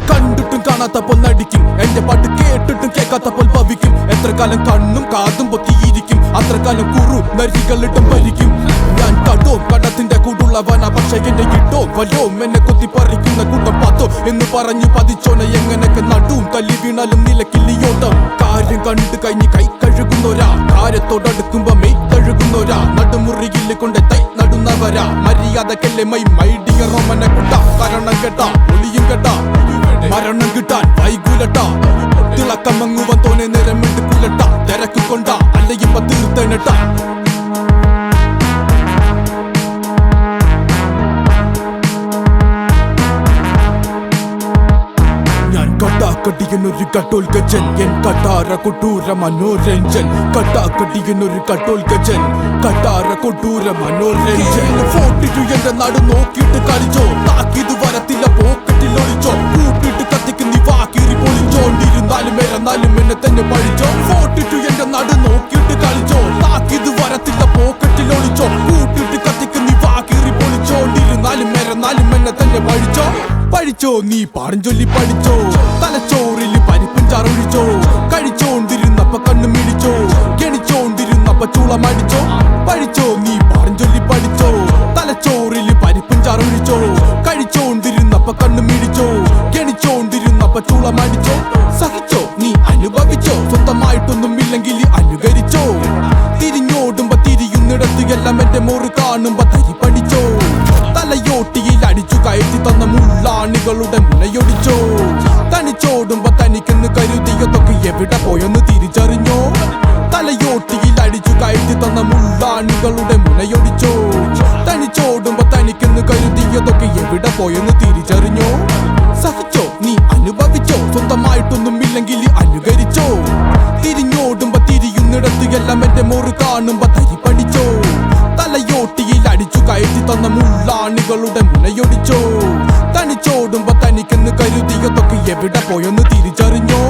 കണ്ടിട്ടും കാണാത്തപ്പോൾ നടിക്കും, എന്റെ പാട്ട് കേട്ടിട്ടും കേൾക്കാത്തപ്പോൾ ഭവിക്കും. എത്ര കാലം കണ്ണും കാതും പൊത്തിയിരിക്കും, അത്ര കാലം കുറു നരികളിട്ടും ഭരിക്കും. ഞാൻ കടോ കടത്തിന്റെ കൂടുള്ളവനാ, പക്ഷെ എന്നെ ഇട്ടോ വല്ലോ എന്നെ കൊത്തി പറിക്കുന്ന കൂട്ടം പാത്തോ എന്ന് പറഞ്ഞു പതിച്ചോനെ. എങ്ങനൊക്കെ നടുവും തല്ലി വീണാലും നിലക്കില്ലിയോട്ടം. കാര്യം കണ്ടു കഴിഞ്ഞ് കൈ കഴുകുന്നോരാ, കാര്യത്തോടടുക്കുമ്പോ മെയ് കഴുകുന്നോരാ. നടുമുറിയിൽ കൊണ്ട് തൈ നടുന്നവരാ, മര്യാദക്കല്ലേ മൈ ഡിയർ റോമനെ കുട്ട. കാരണം കേട്ടാ ഒളിയും കേട്ടാ മരണം കിട്ടാൻ വൈകൂലട്ടാ. തിളക്കമങ്ങുവൻ തോനെ നേരം എടുക്കൂലട്ടാ. തിരക്ക് കൊണ്ടാ അല്ല ഇപ്പൊ തീർത്തേനട്ടാ. ഞാൻ കട്ടാക്കടിയനൊരു കട്ടോൽ ഗജൻ, എൻ കട്ടാര കൊട്ടൂര മനോരഞ്ജൻ. കട്ടാക്കടിയനൊരു കട്ടോൽ ഗജൻ, കട്ടാര കൊട്ടൂര മനോരഞ്ജൻ. 42 എന്റെ നാട് നോക്കിയിട്ട് കളിച്ചോ, താക്കിത് വരത്തില്ല പോക്കറ്റിൽ ഒളിച്ചോ. കൂട്ടിട്ട് കത്തിക്ക് നീ വാക്കീറി പൊളിച്ചോണ്ടിരുന്നാലും എന്നാലും എന്നെ തന്നെ പഴിച്ചോ. 42 എന്റെ നാട് നോക്കിയിട്ട് കളിച്ചോ, താക്കിത് വരത്തില്ല പോക്കറ്റിൽ ഒളിച്ചോ. കൂട്ടിട്ട് കത്തിക്ക് നീ വാക്കീറി പൊളിച്ചോണ്ടിരുന്നാലും എന്നെ തന്നെ പഴിച്ചോ. പഠിച്ചോ നീ പാടും ചൊല്ലി പഠിച്ചോ, തലച്ചോറിൽ പരിപ്പും ചാറൊഴിച്ചോ. കഴിച്ചോണ്ടിരുന്നപ്പ കണ്ണു മിടിച്ചോ, ഗണിച്ചോണ്ടിരുന്നപ്പ ചൂളമടിച്ചോ. പഠിച്ചോ നീ പാടും ചൊല്ലി പഠിച്ചോ, തലച്ചോറിൽ പരിപ്പും ചാറൊഴിച്ചോ. കഴിച്ചോണ്ടിരുന്നപ്പ കണ്ണു മിടിച്ചോ, ഗണിച്ചോണ്ടിരുന്നപ്പ ചൂളമടിച്ചോ. സഹിച്ചോ നീ അനുഭവിച്ചോ, സ്വന്തമായിട്ടൊന്നും ഇല്ലെങ്കിൽ അനുകരിച്ചോ. തിരിഞ്ഞോടുമ്പോ തിരിയുന്നിടത്ത് എല്ലാം എന്റെ മോറ് കാണുമ്പോ തരി പഠിച്ചോ. തലയോട്ടിയിൽ അടിച്ചു കയറ്റി തന്ന മുള്ളാണികളുടെ മുനയൊടിച്ചോ. തനിച്ചോടുമ്പോ തനിക്കെന്ന് കരുതിയതൊക്കെ എവിടെ പോയെന്ന് തിരിച്ചറിഞ്ഞോ. തലയോട്ടിയിൽ അടിച്ചു കയറ്റി തന്ന മുള്ളാണികളുടെ മുനയൊടിച്ചോ. തനിച്ചോടുമ്പോ തനിക്കെന്ന് കരുതിയതൊക്കെ എവിടെ പോയെന്ന് തിരിച്ചറിഞ്ഞോ. സഹിച്ചോ നീ അനുഭവിച്ചോ, സ്വന്തമായിട്ടൊന്നും ഇല്ലെങ്കിൽ അനുകരിച്ചോ. തിരിഞ്ഞോടുമ്പോ തിരിയുന്നിടത്ത് എല്ലാം എന്റെ മോറ് കാണുമ്പോ തരി പഠിച്ചോ. തലയോട്ടിയിൽ അടിച്ചു കയറ്റി തന്ന മുള്ളാണികളുടെ മുനയൊടിച്ചോ. തനിച്ചോടുമ്പോ തനിക്കെന്ന് കരുതിയതൊക്കെ എവിടെ പോയെന്ന് തിരിച്ചറിഞ്ഞോ.